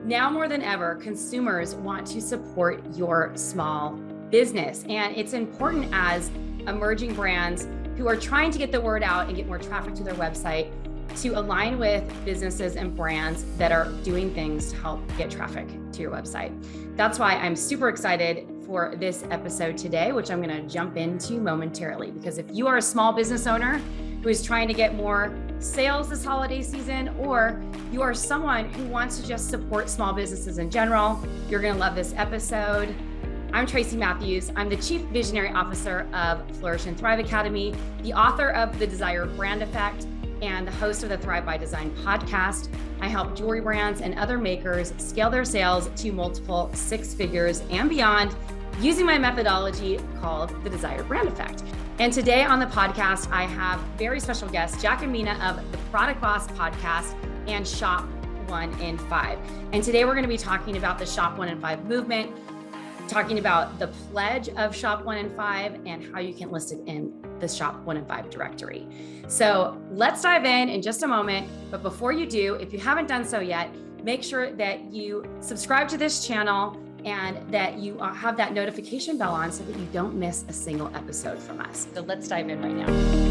Now more than ever, consumers want to support your small business. And it's important as emerging brands who are trying to get the word out and get more traffic to their website to align with businesses and brands that are doing things to help get traffic to your website. That's why I'm super excited for this episode today, which I'm going to jump into momentarily, because if you are a small business owner who is trying to get more sales this holiday season, or you are someone who wants to just support small businesses in general, you're going to love this episode. I'm Tracy Matthews. I'm the Chief Visionary Officer of Flourish and Thrive Academy, the author of The Desired Brand Effect, and the host of the Thrive by Design podcast. I help jewelry brands and other makers scale their sales to multiple six figures and beyond using my methodology called the Desired Brand Effect. And today on the podcast, I have very special guests, Jack and Minna of the Product Boss podcast and Shop 1 in 5. And today we're going to be talking about the Shop 1 in 5 movement, talking about the pledge of Shop 1 in 5 and how you can list it in the Shop 1 in 5 directory. So let's dive in just a moment. But before you do, if you haven't done so yet, make sure that you subscribe to this channel and that you have that notification bell on so that you don't miss a single episode from us. So let's dive in right now.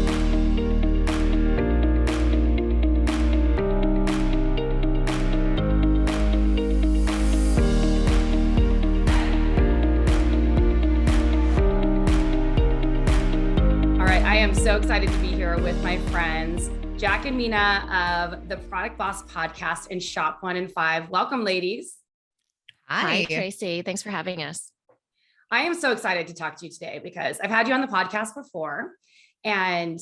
I am so excited to be here with my friends, Jack and Minna of the Product Boss podcast and Shop 1 in 5. Welcome, ladies. Hi, Tracy. Thanks for having us. I am so excited to talk to you today because I've had you on the podcast before, and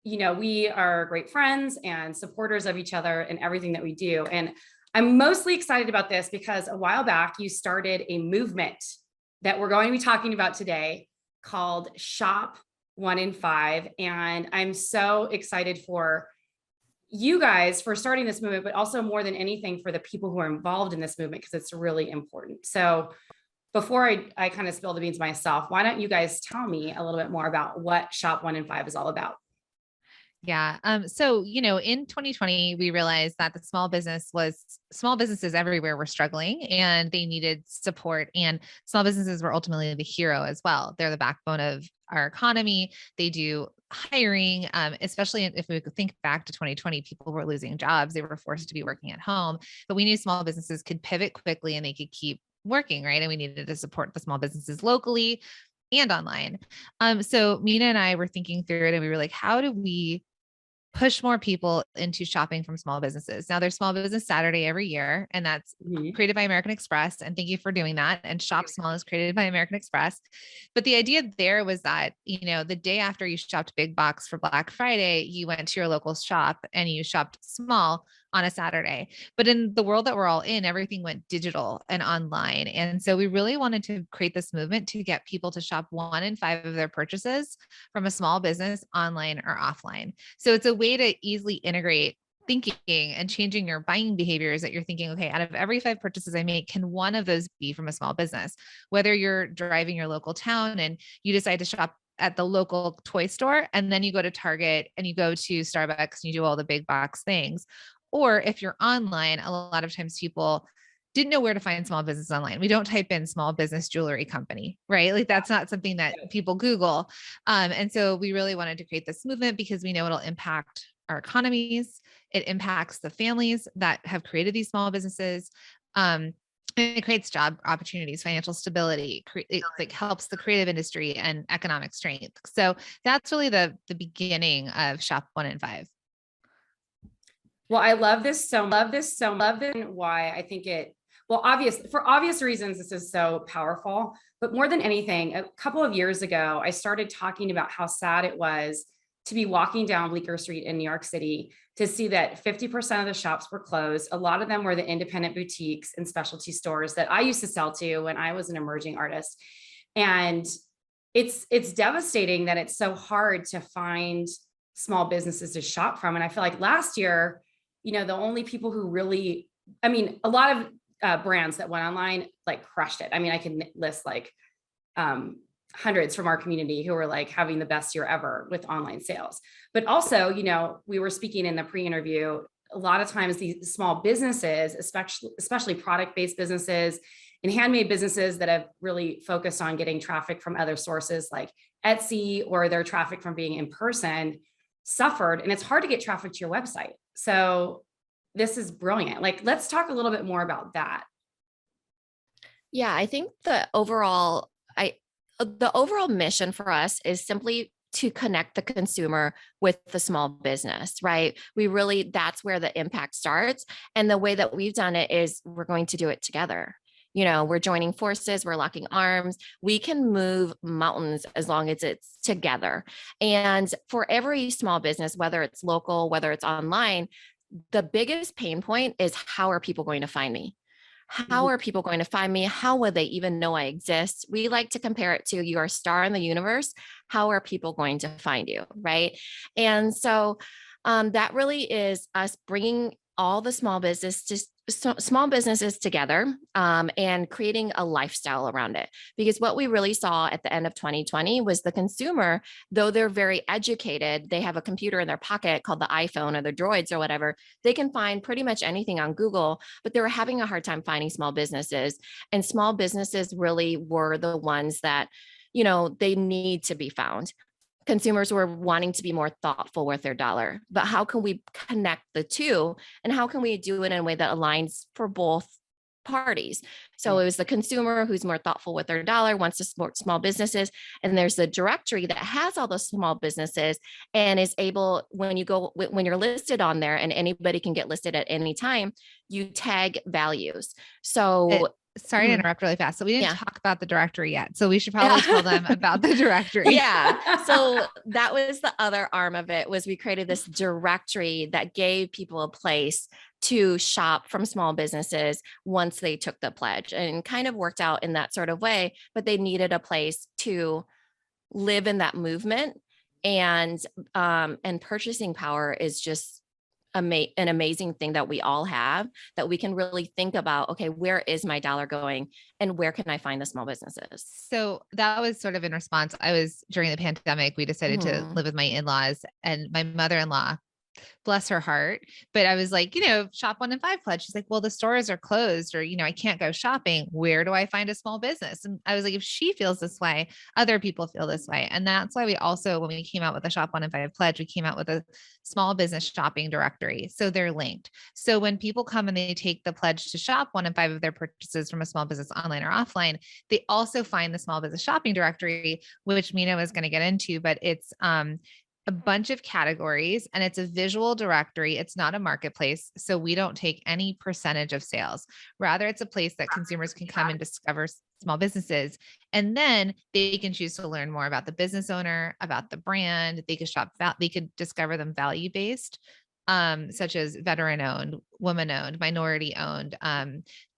we are great friends and supporters of each other and everything that we do. And I'm mostly excited about this because a while back you started a movement that we're going to be talking about today called Shop 1 in 5. And I'm so excited for you guys for starting this movement, but also more than anything for the people who are involved in this movement, because it's really important. So before I kind of spill the beans myself, why don't you guys tell me a little bit more about what Shop 1 in 5 is all about? Yeah. So, in 2020, we realized that small businesses everywhere were struggling and they needed support, and small businesses were ultimately the hero as well. They're the backbone of our economy. They do hiring, especially if we think back to 2020, people were losing jobs. They were forced to be working at home, but we knew small businesses could pivot quickly and they could keep working, right? And we needed to support the small businesses locally and online. So Minna and I were thinking through it and we were like, how do we push more people into shopping from small businesses? Now there's Small Business Saturday every year, and that's created by American Express. And thank you for doing that. And Shop Small is created by American Express. But the idea there was that, the day after you shopped big box for Black Friday, you went to your local shop and you shopped small on a Saturday. But in the world that we're all in, everything went digital and online. And so we really wanted to create this movement to get people to shop 1 in 5 of their purchases from a small business online or offline. So it's a way to easily integrate thinking and changing your buying behaviors, that you're thinking, okay, out of every 5 purchases I make, can one of those be from a small business? Whether you're driving your local town and you decide to shop at the local toy store, and then you go to Target and you go to Starbucks and you do all the big box things. Or if you're online, a lot of times people didn't know where to find small business online. We don't type in small business jewelry company, right? Like that's not something that people Google. And so we really wanted to create this movement because we know it'll impact our economies. It impacts the families that have created these small businesses. It creates job opportunities, financial stability. It helps the creative industry and economic strength. So that's really the beginning of Shop 1 in 5. Well, I love this so much. Why I think for obvious reasons, this is so powerful. But more than anything, a couple of years ago, I started talking about how sad it was to be walking down Bleecker Street in New York City to see that 50% of the shops were closed. A lot of them were the independent boutiques and specialty stores that I used to sell to when I was an emerging artist. And it's devastating that it's so hard to find small businesses to shop from. And I feel like last year, the only people who really, a lot of brands that went online, like crushed it. I can list hundreds from our community who were having the best year ever with online sales. But also, we were speaking in the pre-interview a lot of times these small businesses, especially product-based businesses and handmade businesses that have really focused on getting traffic from other sources like Etsy, or their traffic from being in person, suffered. And it's hard to get traffic to your website. So this is brilliant. Like, let's talk a little bit more about that. Yeah, I think the overall mission for us is simply to connect the consumer with the small business, right? That's where the impact starts. And the way that we've done it is we're going to do it together. We're joining forces, we're locking arms. We can move mountains as long as it's together. And for every small business, whether it's local, whether it's online, the biggest pain point is, how are people going to find me? How are people going to find me? How would they even know I exist? We like to compare it to, you're a star in the universe. How are people going to find you? Right. And so that really is us bringing all the small businesses together and creating a lifestyle around it. Because what we really saw at the end of 2020 was the consumer, though they're very educated, they have a computer in their pocket called the iPhone or the Droids or whatever, they can find pretty much anything on Google, but they were having a hard time finding small businesses. And small businesses really were the ones that, they need to be found. Consumers were wanting to be more thoughtful with their dollar, but how can we connect the two, and how can we do it in a way that aligns for both parties? So it was the consumer who's more thoughtful with their dollar, wants to support small businesses. And there's the directory that has all those small businesses and is able, when you're listed on there, and anybody can get listed at any time, you tag values. So sorry to interrupt really fast. So we didn't talk about the directory yet. So we should probably tell them about the directory. Yeah. So that was the other arm of it, was we created this directory that gave people a place to shop from small businesses once they took the pledge, and kind of worked out in that sort of way, but they needed a place to live in that movement. And purchasing power is just an amazing thing that we all have, that we can really think about, okay, where is my dollar going and where can I find the small businesses? So that was sort of in response. During the pandemic, we decided to live with my in-laws, and my mother-in-law, bless her heart. But I was like, shop 1 in 5 pledge. She's like, well, the stores are closed, or, I can't go shopping. Where do I find a small business? And I was like, if she feels this way, other people feel this way. And that's why we also, when we came out with the shop 1 in 5 pledge, we came out with a small business shopping directory. So they're linked. So when people come and they take the pledge to shop 1 in 5 of their purchases from a small business online or offline, they also find the small business shopping directory, which Minna was going to get into, but it's, a bunch of categories, and it's a visual directory. It's not a marketplace. So we don't take any percentage of sales. Rather, it's a place that consumers can come and discover small businesses. And then they can choose to learn more about the business owner, about the brand. They could discover them value-based, such as veteran-owned, woman-owned, minority-owned,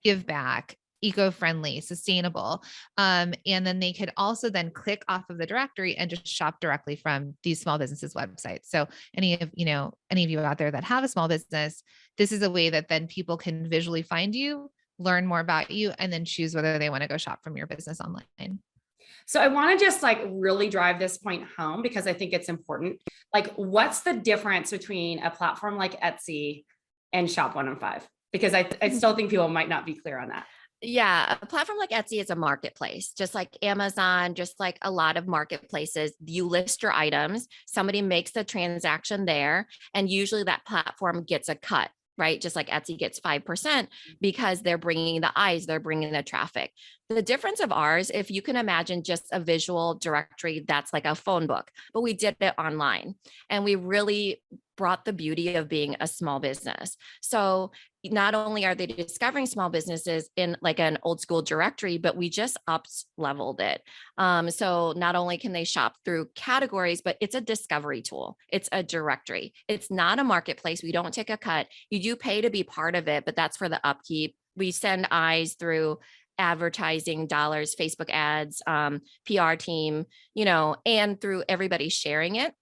give back, eco-friendly, sustainable. And then they could also then click off of the directory and just shop directly from these small businesses' websites. So any of you out there that have a small business, this is a way that then people can visually find you, learn more about you, and then choose whether they want to go shop from your business online. So I want to just really drive this point home, because I think it's important. What's the difference between a platform like Etsy and shop 1 in 5? Because I still think people might not be clear on that. Yeah, a platform like Etsy is a marketplace, just like Amazon, just like a lot of marketplaces. You list your items, somebody makes the transaction there, and usually that platform gets a cut, right? Just like Etsy gets 5% because they're bringing the eyes, they're bringing the traffic. The difference of ours, if you can imagine just a visual directory that's like a phone book, but we did it online, and we really brought the beauty of being a small business. So not only are they discovering small businesses in like an old school directory, but we just leveled it. So not only can they shop through categories, but it's a discovery tool. It's a directory. It's not a marketplace. We don't take a cut. You do pay to be part of it, but that's for the upkeep. We send eyes through advertising dollars, Facebook ads, PR team, and through everybody sharing it.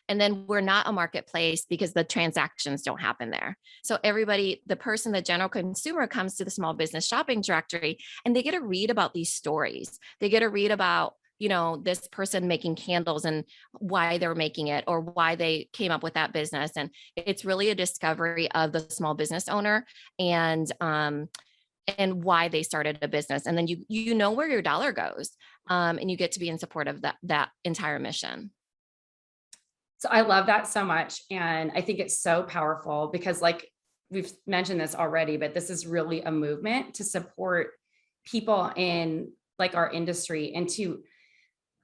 And then we're not a marketplace because the transactions don't happen there. So the general consumer comes to the small business shopping directory, and they get to read about these stories. They get to read about this person making candles and why they're making it or why they came up with that business. And it's really a discovery of the small business owner and why they started a business. And then you know where your dollar goes, and you get to be in support of that entire mission. So I love that so much. And I think it's so powerful because like we've mentioned this already, but this is really a movement to support people in like our industry and to,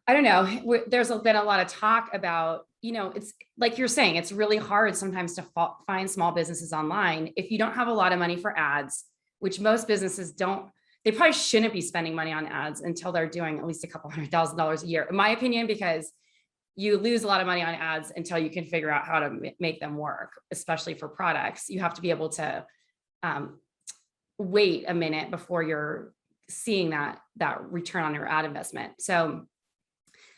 I don't know, there's been a lot of talk about, it's like you're saying, it's really hard sometimes to find small businesses online. If you don't have a lot of money for ads, which most businesses don't, they probably shouldn't be spending money on ads until they're doing at least a couple $100,000 a year, in my opinion, because you lose a lot of money on ads until you can figure out how to make them work, especially for products. You have to be able to wait a minute before you're seeing that return on your ad investment. So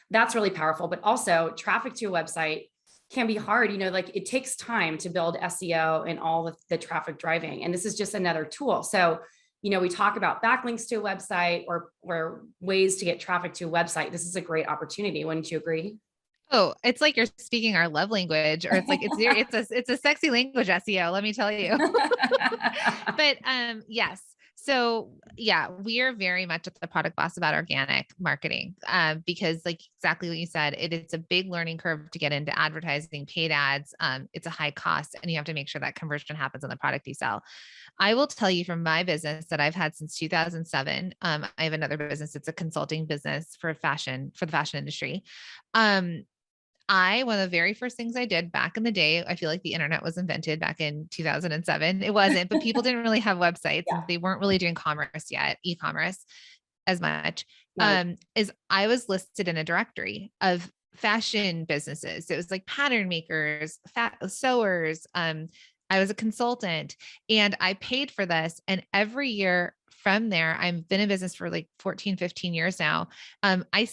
that's really powerful, but also traffic to a website can be hard. Like it takes time to build SEO and all the traffic driving. And this is just another tool. So, we talk about backlinks to a website or ways to get traffic to a website. This is a great opportunity. Wouldn't you agree? Oh, it's like you're speaking our love language, or it's like, it's a sexy language, SEO, let me tell you. But, yes. So yeah, we are very much at the Product Boss about organic marketing, because like exactly what you said, it's a big learning curve to get into advertising, paid ads. It's a high cost and you have to make sure that conversion happens on the product you sell. I will tell you from my business that I've had since 2007. I have another business. It's a consulting business for the fashion industry. One of the very first things I did back in the day, I feel like the internet was invented back in 2007. It wasn't, but people didn't really have websites and they weren't really doing commerce yet, e-commerce as much. Right. Is I was listed in a directory of fashion businesses. It was like pattern makers, sewers. I was a consultant and I paid for this. And every year from there, I've been in business for like 14, 15 years now. I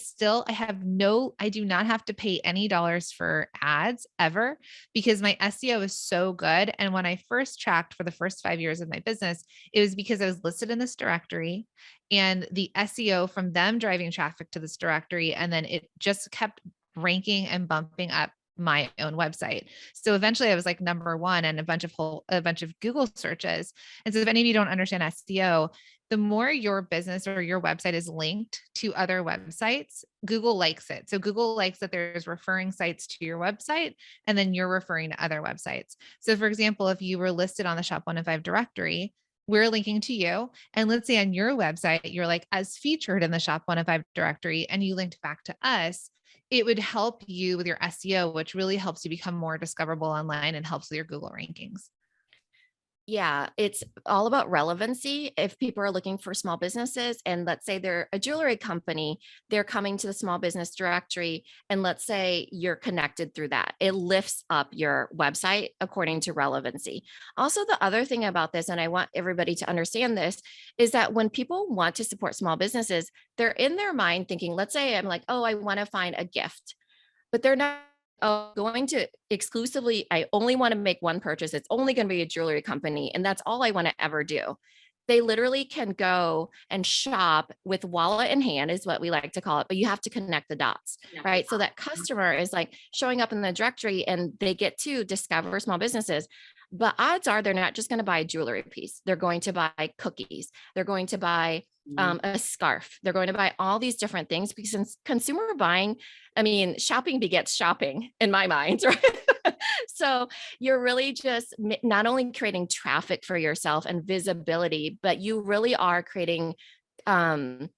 do not have to pay any dollars for ads ever because my SEO is so good. And when I first tracked for the first 5 years of my business, it was because I was listed in this directory and the SEO from them driving traffic to this directory. And then it just kept ranking and bumping up my own website. So eventually I was like number one and a bunch of Google searches. And so if any of you don't understand SEO, the more your business or your website is linked to other websites, Google likes it. So Google likes that there's referring sites to your website, and then you're referring to other websites. So for example, if you were listed on the Shop 105 directory, we're linking to you. And let's say on your website, you're like as featured in the Shop 105 directory, and you linked back to us, it would help you with your SEO, which really helps you become more discoverable online and helps with your Google rankings. Yeah, it's all about relevancy. If people are looking for small businesses and let's say they're a jewelry company, they're coming to the small business directory. And let's say you're connected through that. It lifts up your website according to relevancy. Also, the other thing about this, and I want everybody to understand this, is that when people want to support small businesses, they're in their mind thinking, let's say I'm like, oh, I want to find a gift, but they're not going to exclusively, I only want to make one purchase. It's only going to be a jewelry company. And that's all I want to ever do. They literally can go and shop with wallet in hand is what we like to call it, but you have to connect the dots, right? So that customer is like showing up in the directory and they get to discover small businesses. But odds are they're not just going to buy a jewelry piece. They're going to buy cookies. They're going to buy a scarf. They're going to buy all these different things because consumer buying, I mean, shopping begets shopping in my mind, right? So you're really just not only creating traffic for yourself and visibility, but you really are creating like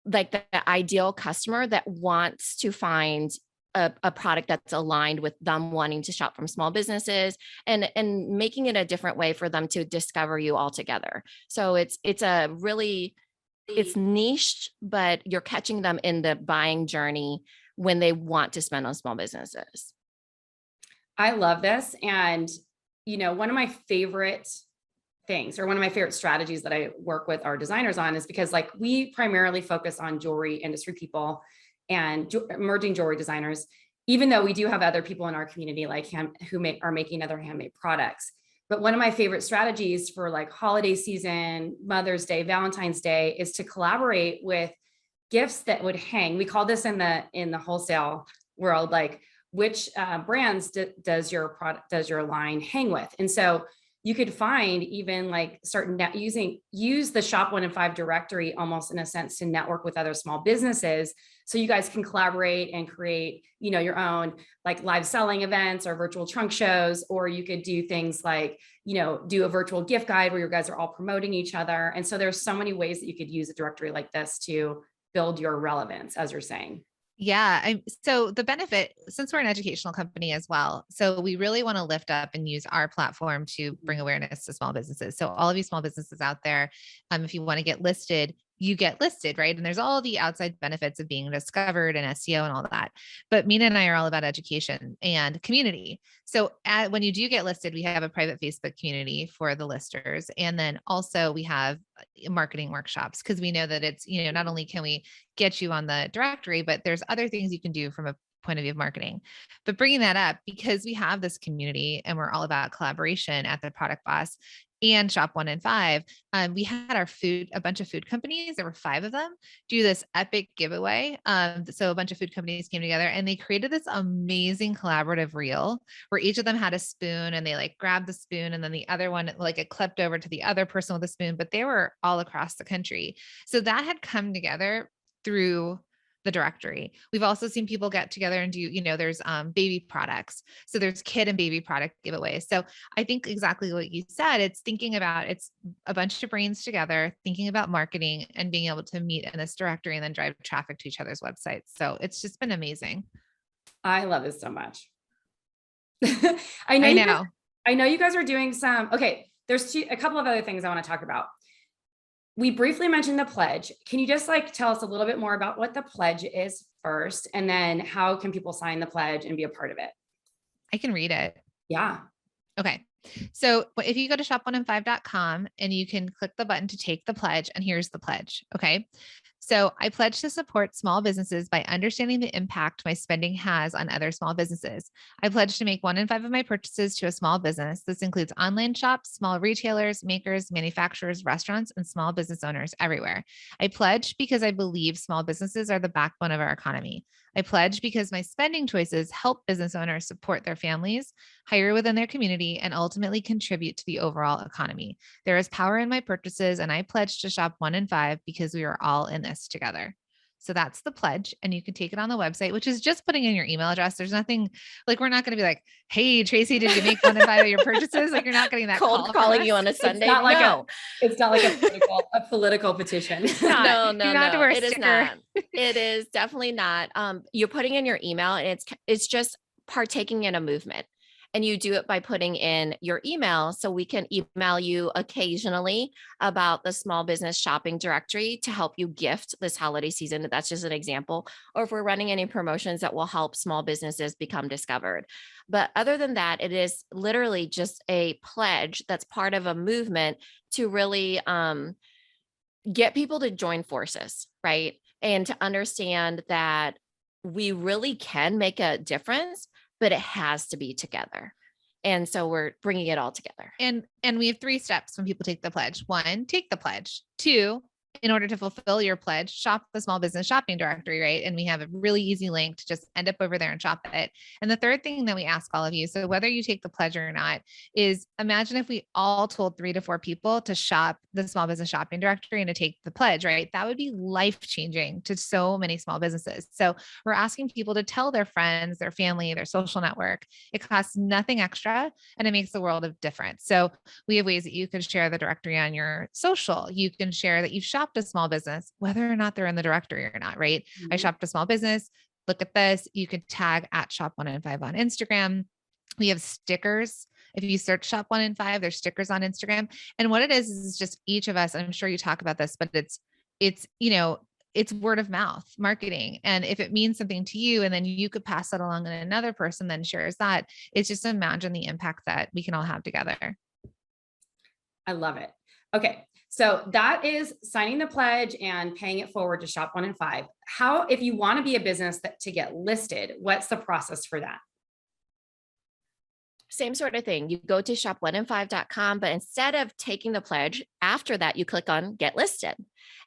the ideal customer that wants to find a product that's aligned with them wanting to shop from small businesses and making it a different way for them to discover you altogether. So it's niche, but you're catching them in the buying journey when they want to spend on small businesses. I love this. And, one of my favorite things or one of my favorite strategies that I work with our designers on is because like we primarily focus on jewelry industry people and emerging jewelry designers, even though we do have other people in our community like are making other handmade products. But one of my favorite strategies for like holiday season, Mother's Day, Valentine's Day is to collaborate with gifts that would hang. We call this in the wholesale world, like which brands does your line hang with? And so you could find even like certain use the Shop 1 in 5 directory almost in a sense to network with other small businesses. So you guys can collaborate and create, your own like live selling events or virtual trunk shows, or you could do things like, do a virtual gift guide where you guys are all promoting each other. And so there's so many ways that you could use a directory like this to build your relevance, as you're saying. Yeah. So the benefit, since we're an educational company as well, so we really want to lift up and use our platform to bring awareness to small businesses. So all of you small businesses out there, if you want to get listed, you get listed, right? And there's all the outside benefits of being discovered and SEO and all that. But Minna and I are all about education and community. So when you do get listed, we have a private Facebook community for the listers. And then also we have marketing workshops, because we know that it's, not only can we get you on the directory, but there's other things you can do from a point of view of marketing. But bringing that up, because we have this community and we're all about collaboration at the Product Boss and Shop 1 in 5, we had a bunch of food companies, there were 5 of them, do this epic giveaway. So a bunch of food companies came together and they created this amazing collaborative reel where each of them had a spoon, and they like grabbed the spoon, and then the other one, like it clipped over to the other person with a spoon, but they were all across the country. So that had come together through the directory. We've also seen people get together and do, there's baby products. So there's kid and baby product giveaways. So I think exactly what you said, it's a bunch of brains together, thinking about marketing and being able to meet in this directory and then drive traffic to each other's websites. So it's just been amazing. I love this so much. I know. I know you guys are doing okay. There's a couple of other things I want to talk about. We briefly mentioned the pledge. Can you just tell us a little bit more about what the pledge is first, and then how can people sign the pledge and be a part of it? I can read it. Yeah. Okay. So if you go to shop1in5.com and you can click the button to take the pledge, and here's the pledge. Okay. So I pledge to support small businesses by understanding the impact my spending has on other small businesses. I pledge to make 1 in 5 of my purchases to a small business. This includes online shops, small retailers, makers, manufacturers, restaurants, and small business owners everywhere. I pledge because I believe small businesses are the backbone of our economy. I pledge because my spending choices help business owners support their families, hire within their community, and ultimately contribute to the overall economy. There is power in my purchases, and I pledge to shop 1 in 5 because we are all in this together. So that's the pledge. And you can take it on the website, which is just putting in your email address. There's nothing like, we're not going to be like, hey, Tracy, did you make 1 in 5 of your purchases? Like, you're not getting that cold calling you on a Sunday. It's not like a political petition. No. It is not. It is definitely not. You're putting in your email, and it's just partaking in a movement. And you do it by putting in your email, so we can email you occasionally about the small business shopping directory to help you gift this holiday season. That's just an example. Or if we're running any promotions that will help small businesses become discovered. But other than that, it is literally just a pledge that's part of a movement to really get people to join forces, right? And to understand that we really can make a difference, but it has to be together. And so we're bringing it all together. And we have 3 steps when people take the pledge. 1, take the pledge. 2, in order to fulfill your pledge, shop the small business shopping directory, right? And we have a really easy link to just end up over there and shop it. And the third thing that we ask all of you, so whether you take the pledge or not, is imagine if we all told 3 to 4 people to shop the small business shopping directory and to take the pledge, right? That would be life-changing to so many small businesses. So we're asking people to tell their friends, their family, their social network. It costs nothing extra, and it makes a world of difference. So we have ways that you can share the directory on your social. You can share that you've shopped a small business, whether or not they're in the directory or not, right? Mm-hmm. I shopped a small business. Look at this. You could tag at Shop 1 in 5 on Instagram. We have stickers. If you search Shop 1 in 5, there's stickers on Instagram. And what it is just each of us, and I'm sure you talk about this, but it's word of mouth marketing. And if it means something to you, and then you could pass that along and another person then shares that, it's just imagine the impact that we can all have together. I love it. Okay. So that is signing the pledge and paying it forward to Shop 1 in 5. How, if you want to be a business to get listed, what's the process for that? Same sort of thing. You go to shop1in5.com, but instead of taking the pledge, after that, you click on get listed.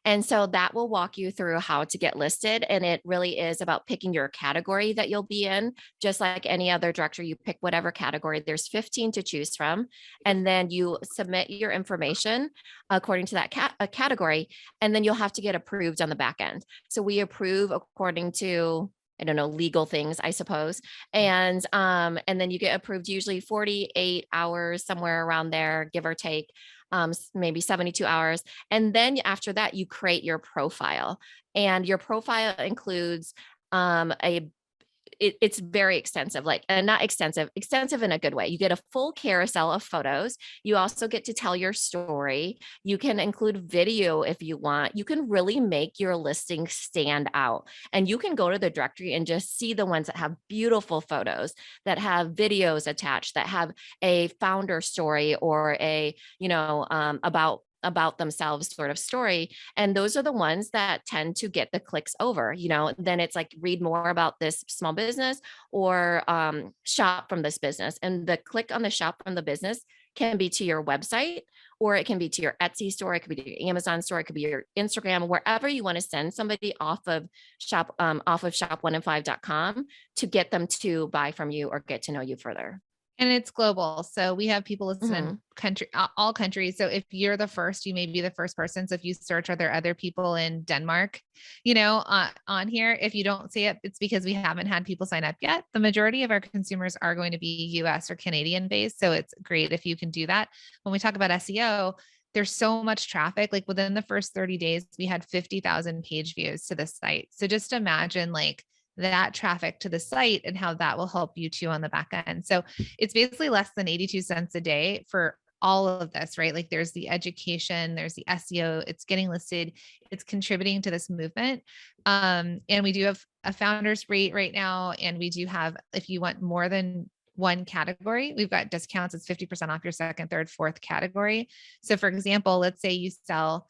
And so that will walk you through how to get listed. And it really is about picking your category that you'll be in. Just like any other directory, you pick whatever category. There's 15 to choose from. And then you submit your information according to that category. And then you'll have to get approved on the back end. So we approve according to, I don't know, legal things, I suppose. And then you get approved usually 48 hours, somewhere around there, give or take, maybe 72 hours. And then after that, you create your profile, and your profile includes it's very extensive, like not extensive in a good way. You get a full carousel of photos. You also get to tell your story. You can include video if you want. You can really make your listing stand out, and you can go to the directory and just see the ones that have beautiful photos, that have videos attached, that have a founder story or a, about themselves sort of story. And those are the ones that tend to get the clicks over. Then it's like, read more about this small business, or shop from this business. And the click on the shop from the business can be to your website, or it can be to your Etsy store. It could be to your Amazon store. It could be your Instagram, wherever you want to send somebody off of shop1in5.com to get them to buy from you or get to know you further. And it's global. So we have people listening in all countries. So if you're the first, you may be the first person. So if you search, are there other people in Denmark, on here? If you don't see it, it's because we haven't had people sign up yet. The majority of our consumers are going to be US or Canadian based. So it's great if you can do that. When we talk about SEO, there's so much traffic. Like within the first 30 days, we had 50,000 page views to the site. So just imagine that traffic to the site and how that will help you too on the back end. So it's basically less than 82 cents a day for all of this, right? Like there's the education, there's the SEO, it's getting listed, it's contributing to this movement. And we do have a founder's rate right now. And we do have, if you want more than one category, we've got discounts. It's 50% off your second, third, fourth category. So for example, let's say you sell,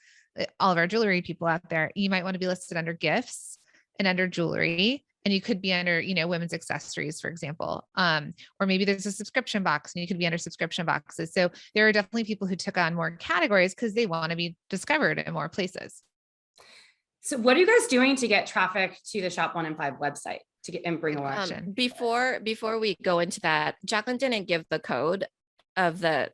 all of our jewelry people out there, you might want to be listed under gifts and under jewelry. And you could be under, women's accessories, for example. Or maybe there's a subscription box and you could be under subscription boxes. So there are definitely people who took on more categories because they want to be discovered in more places. So what are you guys doing to get traffic to the Shop 1 in 5 website to get and bring action? Before we go into that, Jacqueline didn't give the code of the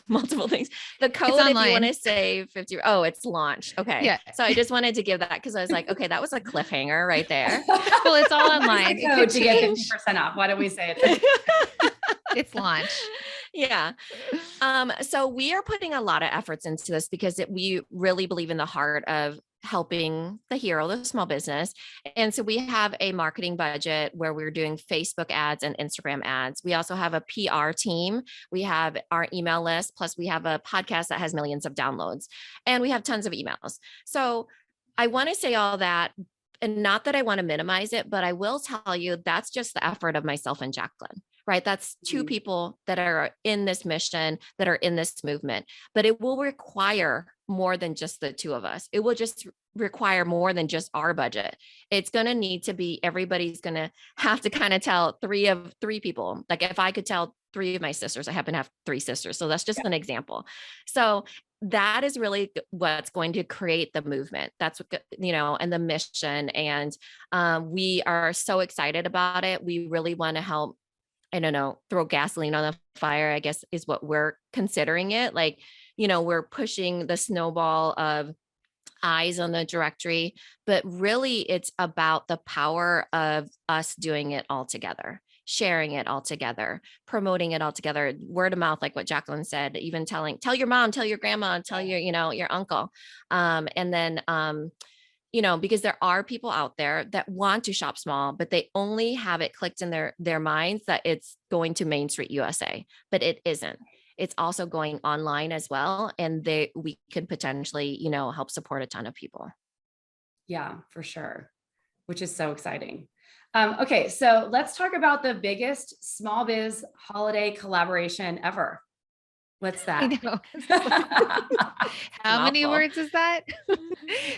multiple things. The code, if you want to save 50, it's launched. Okay. Yeah. So I just wanted to give that because I was like, okay, that was a cliffhanger right there. Well, it's all online. Code to get 50% off. Why don't we say it? It's launched. Yeah. So we are putting a lot of efforts into this because we really believe in the heart of helping the hero, the small business. And so we have a marketing budget where we're doing Facebook ads and Instagram ads. We also have a PR team. We have our email list, plus we have a podcast that has millions of downloads, and we have tons of emails. So I want to say all that, and not that I want to minimize it, but I will tell you that's just the effort of myself and Jacqueline. Right? That's two people that are in this mission, that are in this movement, but it will require more than just the two of us. It will just require more than just our budget. It's going to need to be, everybody's going to have to kind of tell three people. Like if I could tell three of my sisters, I happen to have three sisters. So that's just an example. So that is really what's going to create the movement. That's what, and the mission. And we are so excited about it. We really want to help, I don't know, throw gasoline on the fire, I guess is what we're considering it. Like, we're pushing the snowball of eyes on the directory, but really it's about the power of us doing it all together, sharing it all together, promoting it all together, word of mouth, like what Jacqueline said, even tell your mom, tell your grandma, tell your, your uncle. And then, because there are people out there that want to shop small, but they only have it clicked in their minds that it's going to Main Street USA, but it isn't. It's also going online as well. And we could potentially, help support a ton of people. Yeah, for sure. Which is so exciting. Okay. So let's talk about the biggest small biz holiday collaboration ever. What's I that? know. How many Mouthful. words is that?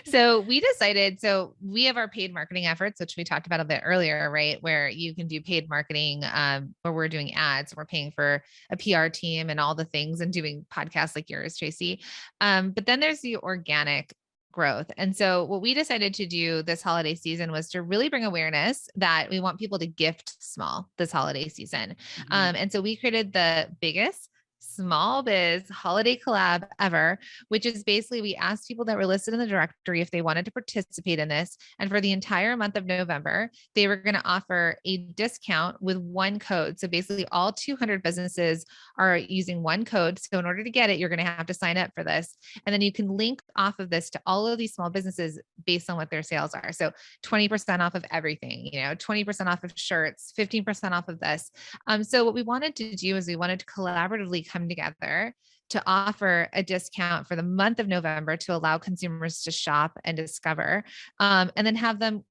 So we decided, so we have our paid marketing efforts, which we talked about a bit earlier, right? Where you can do paid marketing, where we're doing ads, we're paying for a PR team and all the things and doing podcasts like yours, Tracy. But then there's the organic growth. And so what we decided to do this holiday season was to really bring awareness that we want people to gift small this holiday season. And so we created the biggest small biz holiday collab ever, which is basically we asked people that were listed in the directory if they wanted to participate in this. And for the entire month of November, they were going to offer a discount with one code. So basically all 200 businesses are using one code. So in order to get it, you're going to have to sign up for this. And then you can link off of this to all of these small businesses based on what their sales are. So 20% off of everything, 20% off of shirts, 15% off of this. So what we wanted to do is we wanted to collaboratively come together to offer a discount for the month of November to allow consumers to shop and discover, and then have them,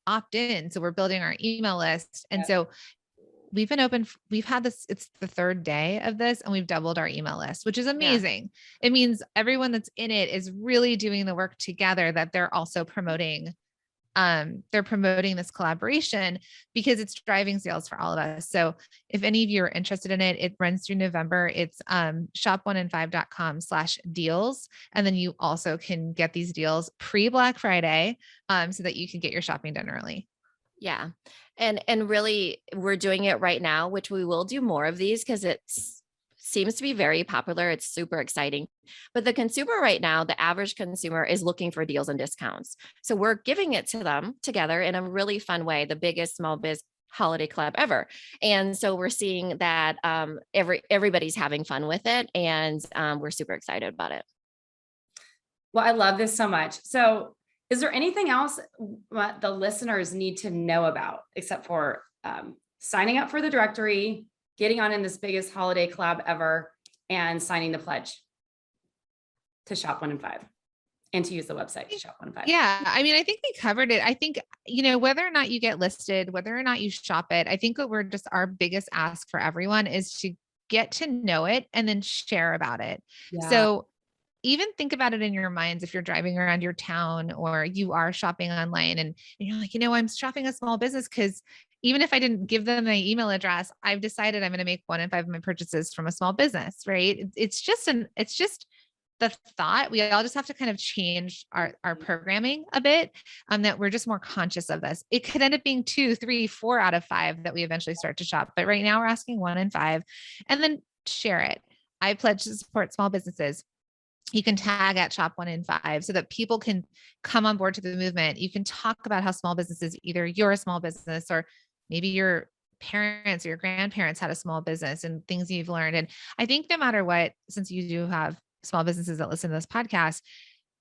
opt in. So we're building our email list. And so we've been open. We've had this, it's the third day of this, and we've doubled our email list, which is amazing. It means everyone that's in it is really doing the work together, that they're also promoting. They're promoting this collaboration because it's driving sales for all of us. So if any of you are interested in it, it runs through November. It's shop1in5.com/deals. And then you also can get these deals pre-Black Friday, so that you can get your shopping done early. Yeah. And really we're doing it right now, which we will do more of these because it's seems to be very popular. It's super exciting. But the consumer right now, the average consumer is looking for deals and discounts. So we're giving it to them together in a really fun way, the biggest small biz holiday club ever. And so we're seeing that everybody's having fun with it. And we're super excited about it. Well, I love this so much. So is there anything else the listeners need to know about except for signing up for the directory, getting on in this biggest holiday collab ever, and signing the pledge to shop 1 in 5 and to use the website to shop 1 in 5? Yeah. I mean, I think we covered it. I think, whether or not you get listed, whether or not you shop it, I think what our biggest ask for everyone is to get to know it and then share about it. Yeah. So even think about it in your minds if you're driving around your town or you are shopping online and you're like, I'm shopping a small business because even if I didn't give them my email address, I've decided I'm going to make 1 in 5 of my purchases from a small business, right? It's just the thought. We all just have to kind of change our programming a bit, that we're just more conscious of this. It could end up being 2, 3, 4 out of 5 that we eventually start to shop. But right now we're asking 1 in 5, and then share it. I pledge to support small businesses. You can tag at shop 1 in 5 so that people can come on board to the movement. You can talk about how small businesses, either you're a small business or maybe your parents or your grandparents had a small business and things you've learned. And I think no matter what, since you do have small businesses that listen to this podcast,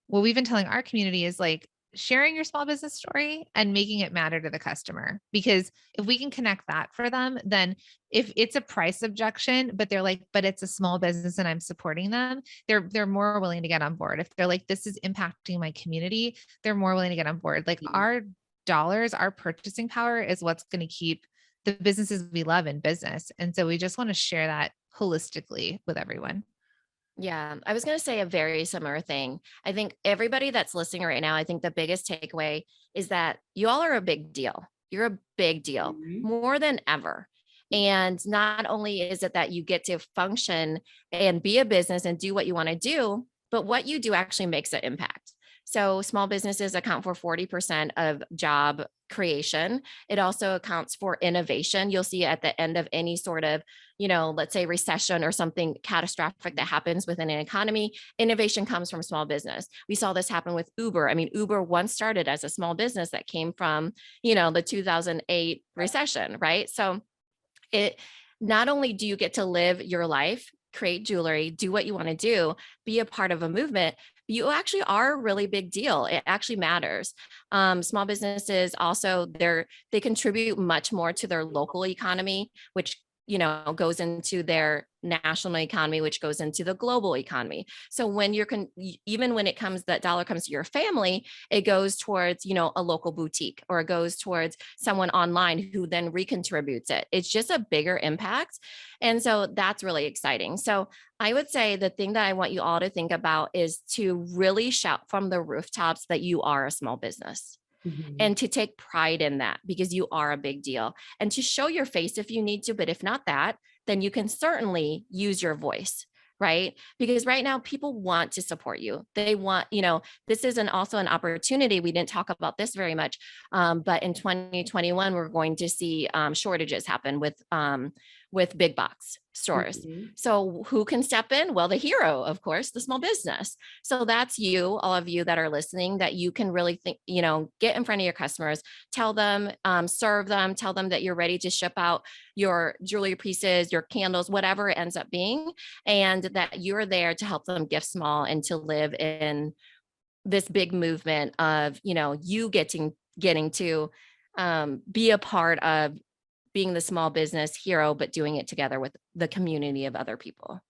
what we've been telling our community is like sharing your small business story and making it matter to the customer. Because if we can connect that for them, then if it's a price objection, but they're like, but it's a small business and I'm supporting them, they're more willing to get on board. If they're like, this is impacting my community, they're more willing to get on board. Like our dollars, our purchasing power is what's going to keep the businesses we love in business. And so we just want to share that holistically with everyone. Yeah, I was going to say a very similar thing. I think everybody that's listening right now, I think the biggest takeaway is that you all are a big deal. You're a big deal, more than ever. And not only is it that you get to function and be a business and do what you want to do, but what you do actually makes an impact. So small businesses account for 40% of job creation. It also accounts for innovation. You'll see at the end of any sort of, let's say recession or something catastrophic that happens within an economy, innovation comes from small business. We saw this happen with Uber. I mean, Uber once started as a small business that came from, the 2008 recession, right? So it not only do you get to live your life, create jewelry, do what you want to do, be a part of a movement, you actually are a really big deal. It actually matters. Small businesses also, they contribute much more to their local economy, which, goes into their national economy, which goes into the global economy. So when even when that dollar comes to your family, it goes towards, a local boutique, or it goes towards someone online who then recontributes it. It's just a bigger impact. And so that's really exciting. So I would say the thing that I want you all to think about is to really shout from the rooftops that you are a small business. And to take pride in that, because you are a big deal, and to show your face if you need to, but if not that, then you can certainly use your voice, right? Because right now people want to support you. They want, this is also an opportunity. We didn't talk about this very much, but in 2021, we're going to see shortages happen with big box stores. So who can step in? Well, the hero, of course, the small business. So that's you, all of you that are listening, that you can really think, get in front of your customers, tell them, serve them, tell them that you're ready to ship out your jewelry pieces, your candles, whatever it ends up being, and that you're there to help them gift small and to live in this big movement of, you getting to be a part of being the small business hero, but doing it together with the community of other people.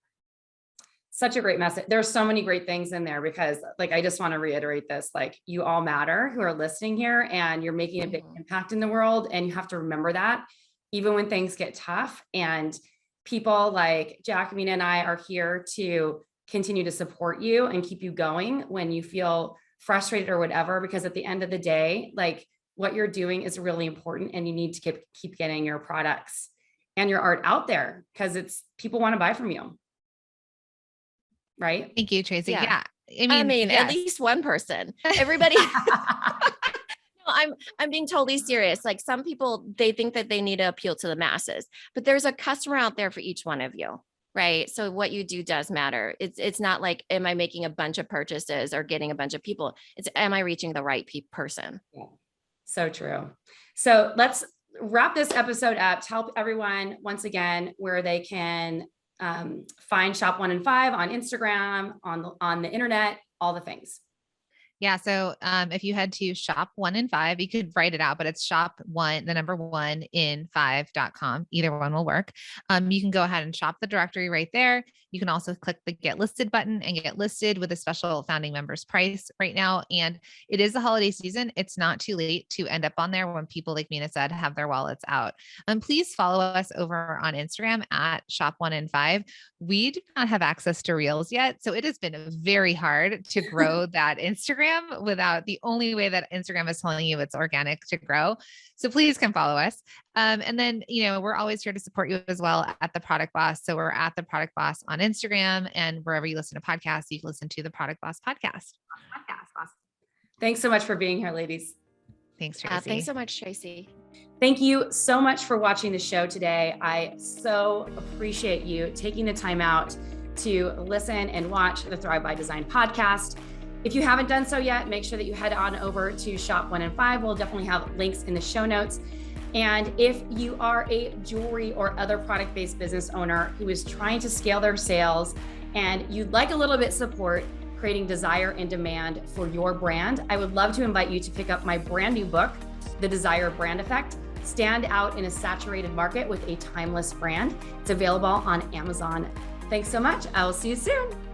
Such a great message. There's so many great things in there, because I just want to reiterate this, you all matter who are listening here, and you're making a big impact in the world. And you have to remember that even when things get tough, and people like Jacqueline and I are here to continue to support you and keep you going when you feel frustrated or whatever, because at the end of the day, what you're doing is really important, and you need to keep getting your products and your art out there, because people want to buy from you. Right? Thank you, Tracy. Yeah. I mean, yes. At least one person, everybody. No, I'm being totally serious. Some people, they think that they need to appeal to the masses, but there's a customer out there for each one of you. Right. So what you do does matter. It's not like, am I making a bunch of purchases or getting a bunch of people? It's, am I reaching the right person? Yeah. So true. So let's wrap this episode up. Tell everyone once again where they can find Shop 1 in 5 on Instagram, on the internet, all the things. Yeah. So if you head to Shop 1 in 5, you could write it out, but it's shop 1, the number 1 in 5.com. Either one will work. You can go ahead and shop the directory right there. You can also click the get listed button and get listed with a special founding members price right now. And it is the holiday season. It's not too late to end up on there when people, like Minna said, have their wallets out. Please follow us over on Instagram at Shop 1 in 5. We do not have access to Reels yet. So it has been very hard to grow that Instagram without the only way that Instagram is telling you it's organic to grow. So please come follow us. And then, we're always here to support you as well at The Product Boss. So we're at The Product Boss on Instagram, and wherever you listen to podcasts, you can listen to The Product Boss podcast. Thanks so much for being here, ladies. Thanks, Tracy. Thanks so much, Tracy. Thank you so much for watching the show today. I so appreciate you taking the time out to listen and watch the Thrive by Design podcast. If you haven't done so yet, make sure that you head on over to Shop 1 in 5. We'll definitely have links in the show notes. And if you are a jewelry or other product-based business owner who is trying to scale their sales and you'd like a little bit support creating desire and demand for your brand, I would love to invite you to pick up my brand new book, The Desire Brand Effect: Stand Out in a Saturated Market with a Timeless Brand. It's available on Amazon. Thanks so much. I will see you soon.